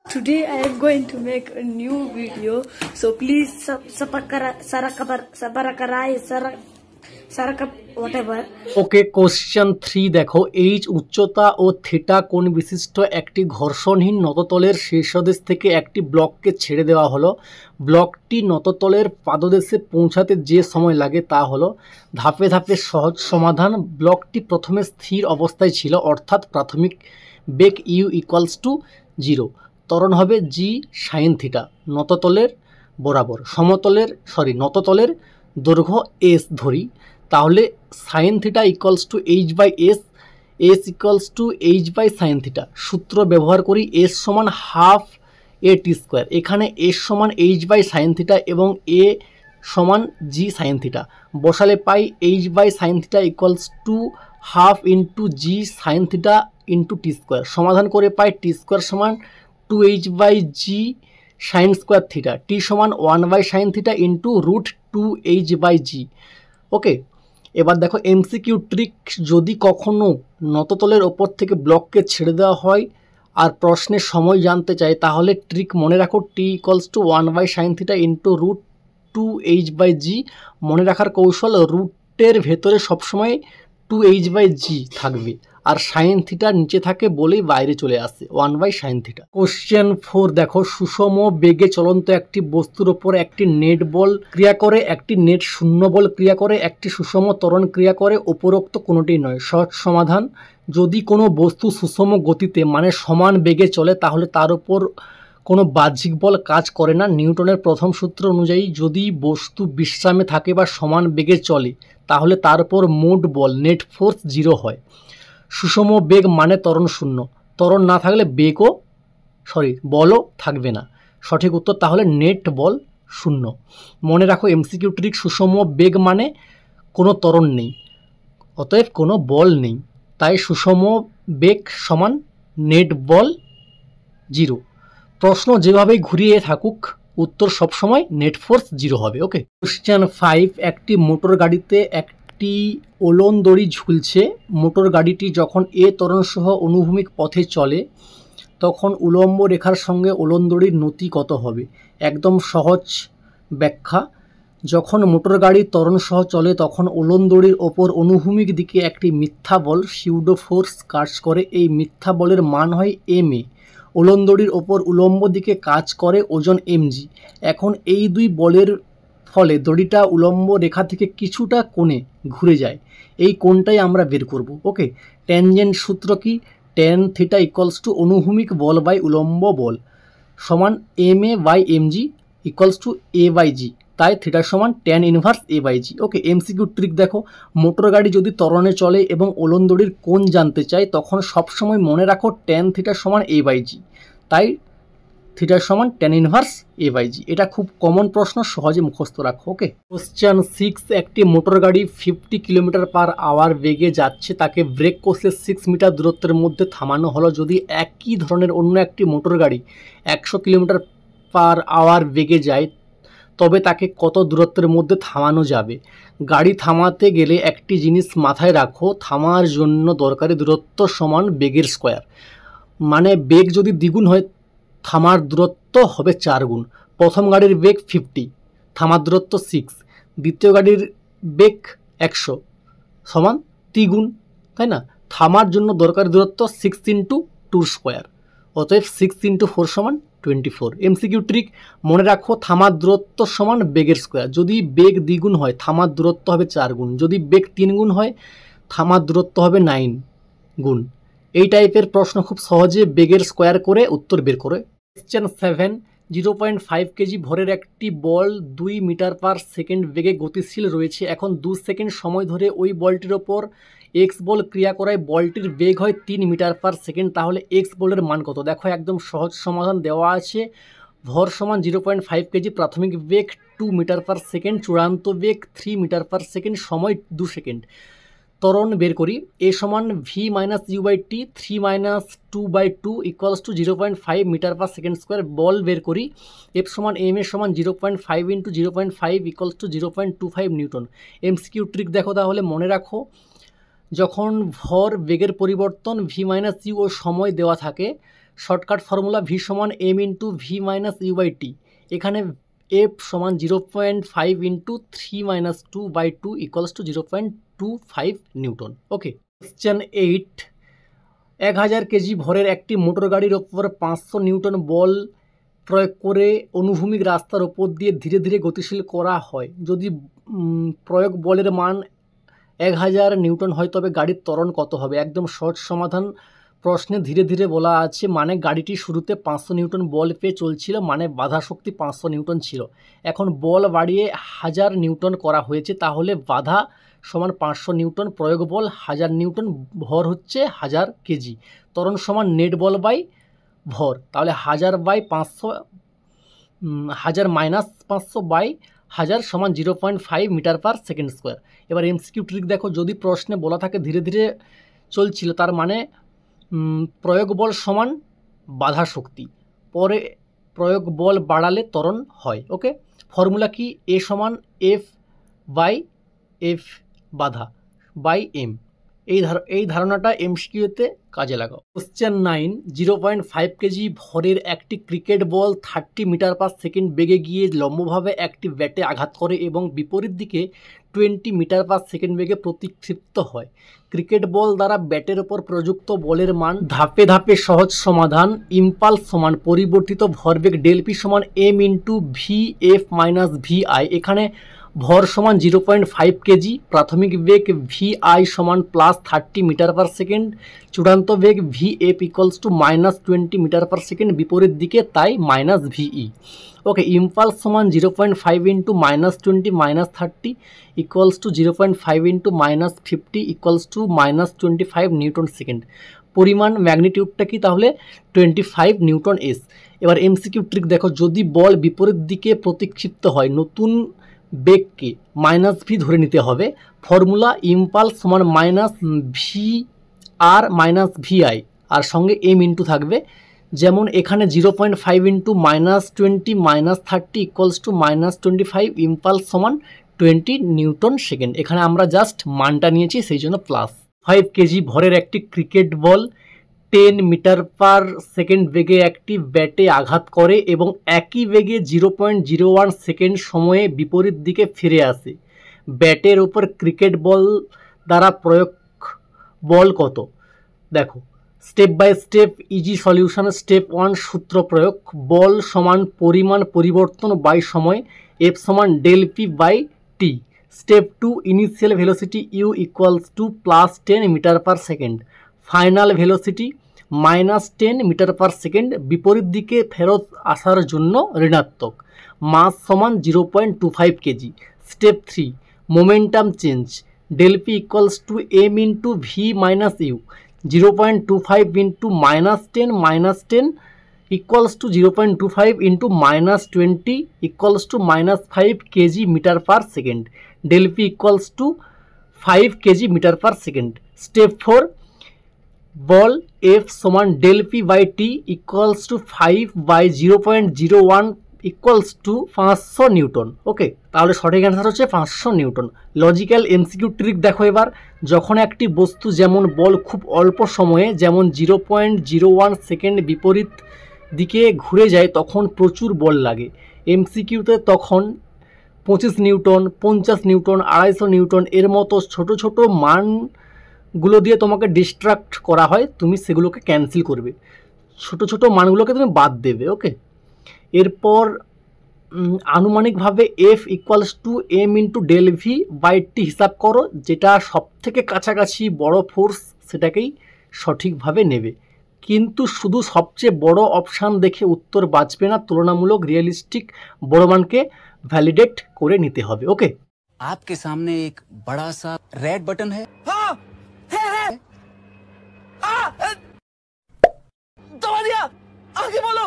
Today I am going to make a new video, so please whatever. Okay, question 3 দেখো। H উচ্চতা ও theta কোণ বিশিষ্ট একটি ঘর্ষণহীন নততলের শীর্ষদেশ থেকে একটি ব্লককে ছেড়ে দেওয়া হলো। ব্লকটি নততলের পাদদেশে পৌঁছাতে যে সময় লাগে তা হলো। ধাপে ধাপে সহজ সমাধান। ব্লকটি প্রথমে স্থির অবস্থায় ছিল, অর্থাৎ প্রাথমিক বেগ ইউ ইকুয়ালস টু 0। ত্বরণ হবে জি সাইন থিটা নততলের বরাবর। নততলের দৈর্ঘ্য এস ধরি, তাহলে sine theta equals to H by S, S equals to H by sine theta. সূত্র ব্যবহার করি, এস সমান হাফ এ টি স্কোয়ার। এখানে এস সমান এইচ বাই সাইন থিটা এবং এ সমান জি সাইন থিটা বসালে পাই H by sine theta equals to half into G sine theta into T square. সমাধান করে পাই টি স্কোয়ার সমান 2h by G sine square theta, T সমান 1 by sine theta into root 2h by G. Okay, এবার দেখো MCQ trick. যদি কখনো নততলের ওপর থেকে ব্লককে ছেড়ে দেওয়া হয় আর প্রশ্নের সময় জানতে চাই, তাহলে ট্রিক মনে রাখো, T equals to 1 by sine theta into root 2h by G. মনে রাখার কৌশল, রুটের ভেতরে সবসময় 2h বাই জি থাকবে, আর সাইন থিটা নিচে থাকে বলেই বাইরে চলে আসে 1 বাই সাইন থিটা। কোশ্চেন 4 দেখো। সুষম বেগে চলন্ত একটি বস্তুর ওপর একটি নেট বল ক্রিয়া করে, একটি নেট শূন্য বল ক্রিয়া করে, একটি সুষম ত্বরণ ক্রিয়া করে, উপরোক্ত কোনোটি নয়। সহজ সমাধান। যদি কোনো বস্তু সুষম গতিতে মানে সমান বেগে চলে, তাহলে তার উপর কোনো বাহ্যিক বল কাজ করে না। নিউটনের প্রথম সূত্র অনুযায়ী যদি বস্তু বিশ্রামে থাকে বা সমান বেগে চলে, তাহলে তার উপর মোট বল নেট ফোর্স 0 হয়। সুষম বেগ মানে ত্বরণ শূন্য। ত্বরণ না থাকলে বলও থাকবে না। সঠিক উত্তর তাহলে নেট বল 0। মনে রাখো এমসিকিউ ট্রিক, সুষম বেগ মানে কোনো ত্বরণ নেই, অতএব কোনো বল নেই, তাই সুষম বেগ সমান নেট বল 0। প্রশ্ন যেভাবেই ঘুরিয়ে থাকুক, উত্তর সবসময় নেট ফোর্স 0 হবে। ওকে, কোশ্চেন 5। একটি মোটর গাড়িতে একটি ওলন দড়ি ঝুলছে। মোটর গাড়িটি যখন এ ত্বরণ সহ অনুভূমিক পথে চলে, তখন উলম্ব রেখার সঙ্গে ওলন দড়ির নতি কত হবে? একদম সহজ ব্যাখ্যা। যখন মোটর গাড়ি ত্বরণ সহ চলে, তখন ওলন দড়ির ওপর অনুভূমিক দিকে একটি মিথ্যা বল সিউডো ফোর্স কাজ করে। এই মিথ্যা বলের মান হয় এম এ। ওলন দড়ির ওপর উলম্ব দিকে কাজ করে ওজন এমজি। এখন এই দুই বলের ফলে দড়িটা উলম্ব রেখা থেকে কিছুটা কোণে ঘুরে যায়। এই কোণটাই আমরা বের করব। ওকে, ট্যানজেন্ট সূত্র কি? ট্যান থিটা ইকুয়ালস টু অনুভূমিক বল বাই উলম্ব বল সমান M A by MG equals to A by G, তাই থিটা সমান tan inverse A by G. Okay, MCQ trick দেখো। মোটর গাড়ি যদি ত্বরণে চলে এবং ওলন দড়ির কোণ জানতে চাই, তখন সবসময় মনে রাখো ট্যান থিটা সমান এ বাই জি, তাই থিটা সমান ট্যান ইনভার্স এ বাই জি। এটা খুব কমন প্রশ্ন, সহজে মুখস্থ রাখো। ওকে, কোশ্চেন 6। একটি মোটর গাড়ি 50 কিলোমিটার পার আওয়ার বেগে যাচ্ছে, তাকে ব্রেক কষলে 6 মিটার দূরত্বের মধ্যে থামানো হলো। যদি একই ধরনের অন্য একটি মোটর গাড়ি 100 কিলোমিটার পার আওয়ার বেগে যায়, তবে তাকে কত দূরত্বের মধ্যে থামানো যাবে? গাড়ি থামাতে গেলে একটি জিনিস মাথায় রাখো, থামার জন্য দরকারি দূরত্ব সমান বেগের স্কোয়ার। মানে বেগ যদি দ্বিগুণ হয়, থামার দূরত্ব হবে 4 গুণ। প্রথম গাড়ির বেগ 50, থামার দূরত্ব 6। দ্বিতীয় গাড়ির বেগ 100 সমান 3 গুণ, তাই না? থামার জন্য দরকারি দূরত্ব 6 ইন্টু 2 স্কোয়ার, অতএব 6 ইন্টু 4 সমান 24। এমসিকিউ ট্রিক, মনে রাখো থামার দূরত্ব সমান বেগের স্কোয়ার। যদি বেগ দ্বিগুণ হয়, থামার দূরত্ব হবে 4 গুণ। যদি বেগ 3 গুণ হয়, থামার দূরত্ব হবে 9 গুণ। এই টাইপের প্রশ্ন খুব সহজে বেগের স্কোয়ার করে উত্তর বের করে। কোশ্চেন 7। 0.5 কেজি ভরের একটি বল 2 মিটার পার সেকেন্ড বেগে গতিশীল রয়েছে। এখন 2 সেকেন্ড সময় ধরে ওই বলটির ওপর এক্স বল ক্রিয়া করায় বলটির বেগ হয় 3 মিটার পার সেকেন্ড। তাহলে এক্স বলের মান কত? দেখো একদম সহজ সমাধান দেওয়া আছে। ভর সমান 0.5 কেজি, প্রাথমিক বেগ 2 মিটার পার সেকেন্ড, চূড়ান্ত বেগ 3 মিটার পার সেকেন্ড, সময় 2 সেকেন্ড। ত্বরণ বের করি। এ সমান V minus U by T, 3 minus 2 by 2 equals to 0.5 metre per second square. বল বের করি। এফ সমান এম এ সমান 0.5 into 0.5 equals to 0.25 newton. MCQ trick দেখো, তাহলে মনে রাখো যখন ভর বেগের পরিবর্তন ভি মাইনাস ইউ ও সময় দেওয়া থাকে, শর্টকাট ফর্মুলা ভি সমান M into V minus U by T. এখানে এফ সমান 0.5 into 3-2/2 equals to 0.25 newton. Okay, question 8, 1000 KG ভরের একটি মোটর গাড়ির ওপর 500 নিউটন বল প্রয়োগ করে অনুভূমিক রাস্তার ওপর দিয়ে ধীরে ধীরে গতিশীল করা হয়। যদি প্রয়োগ বলের মান 1000 নিউটন হয় তবে গাড়ির ত্বরণ কত হবে? একদম সহজ সমাধান। প্রশ্নে ধীরে ধীরে বলা আছে, মানে গাড়িটি শুরুতে 500 নিউটন বল পেয়ে চলছিল, মানে বাধা শক্তি 500 নিউটন ছিল। এখন বল বাড়িয়ে 1000 নিউটন করা হয়েছে, তাহলে বাধা সমান 500 নিউটন, প্রয়োগ বল 1000 নিউটন, ভর হচ্ছে 1000 কেজি, ত্বরণ সমান নেট বল বাই ভর। তাহলে 1000 বাই 500, 1000 মাইনাস 500 বাই 1000 সমান 0.5 মিটার পার সেকেন্ড স্কোয়ার। এবার এমসিকিউ ট্রিক দেখো, যদি প্রশ্নে বলা থাকে ধীরে ধীরে চলছিল, তার মানে প্রয়োগ বল সমান বাধা শক্তি, পরে প্রয়োগ বল বাড়ালে ত্বরণ হয়। ওকে, ফর্মুলা কি? এ সমান এফ বাই এফ বাধা বাই এম। এই ধারণাটা এমসিকিউতে কাজে লাগাও। কোশ্চেন 9, 0.5 কেজি ভরের একটি cricket ball 30 metre per second বেগে গিয়ে লম্বভাবে একটি ব্যাটে আঘাত করে এবং বিপরীত দিকে 20 মিটার পার সেকেন্ড বেগে প্রতিক্ষিপ্ত হয়। ক্রিকেট বল দ্বারা ব্যাটের ওপর প্রযুক্ত বলের মান। ধাপে ধাপে সহজ সমাধান। ইম্পালস সমান পরিবর্তিত ভরবেগ ডেল পি সমান M into V F minus V I. এখানে ভর সমান 0.5 কেজি, প্রাথমিক বেগ ভি আই সমান প্লাস 30 মিটার পার সেকেন্ড, চূড়ান্ত বেগ V F equals to minus 20 metre per second, বিপরীত দিকে তাই মাইনাস ভিই। ওকে, ইম্পালস সমান 0.5 into minus 20 minus 30 equals to 0.5 into minus 50 equals to minus 25 newton second. পরিমাণ ম্যাগনিটিউডটা কি? তাহলে 25 নিউটন এস। এবার এমসিকিউ ট্রিক দেখো, যদি বল বিপরীত দিকে প্রতিক্ষিপ্ত হয়, নতুন বেগকে মাইনাস ভি ধরে নিতে হবে। ফর্মুলা ইম্পালস সমান মাইনাস ভি আর মাইনাস ভি আই, আর সঙ্গে এম ইন্টু থাকবে। যেমন এখানে 0.5 into minus 20 minus 30 equals to minus 25, impulse সমান 20 নিউটন সেকেন্ড। এখানে আমরা জাস্ট মানটা নিয়েছি, সেই জন্য প্লাস। 5 কেজি ভরের একটি cricket ball 10 metre per second বেগে একটি ব্যাটে আঘাত করে এবং একই বেগে 0.01 সেকেন্ড সময়ে বিপরীত দিকে ফিরে আসে। ব্যাটের ওপর ক্রিকেট বল দ্বারা প্রয়োগ বল কত? দেখো, step by step easy solution. Step 1, সূত্র প্রয়োগ। বল সমান পরিমাণ পরিবর্তন বাই সময়, এফ সমান del P by t. Step 2, initial velocity u equals to plus 10 metre per second, final velocity minus 10 metre per second, বিপরীত দিকে ফেরত আসার জন্য ঋণাত্মক। মাস সমান 0.25 KG. Step 3, momentum change, del p equals to M into V minus u. 0.25 into minus 10 equals to 0.25 into minus 20 equals to minus 5 KG metre per second, del p equals to 5 KG metre per second. Step 4, বল F সমান del P by T equals to 5 by 0.01 equals to 500 newton. Okay, তাহলে সঠিক answer হচ্ছে 500 Newton. Logical MCQ trick দেখো এবার, যখন একটি বস্তু যেমন বল খুব অল্প সময়ে যেমন 0.01 সেকেন্ড বিপরীত দিকে ঘুরে যায় তখন প্রচুর বল লাগে। এমসিকিউতে তখন 25 নিউটন, 50 নিউটন, 250 নিউটন এর মতো ছোট ছোট মানগুলো দিয়ে তোমাকে ডিস্ট্রাক্ট করা হয়, তুমি সেগুলোকে ক্যান্সেল করবে, ছোট ছোট মানগুলোকে তুমি বাদ দেবে। ওকে, এরপর আনুমানিকভাবে F equals to M into del V by T হিসাব করো, যেটা সব থেকে কাছাকাছি বড় ফোর্স সেটাকেই সঠিকভাবে নেবে, কিন্তু শুধু সবচেয়ে বড় অপশান দেখে উত্তর বাঁচবে না, তুলনামূলক রিয়েলিস্টিক বড় মানকে ভ্যালিডেট করে নিতে হবে। ওকে, आपके सामने एक बड़ा सा रेड बटन है। हाँ, है। दबा दिया, आगे बोलो।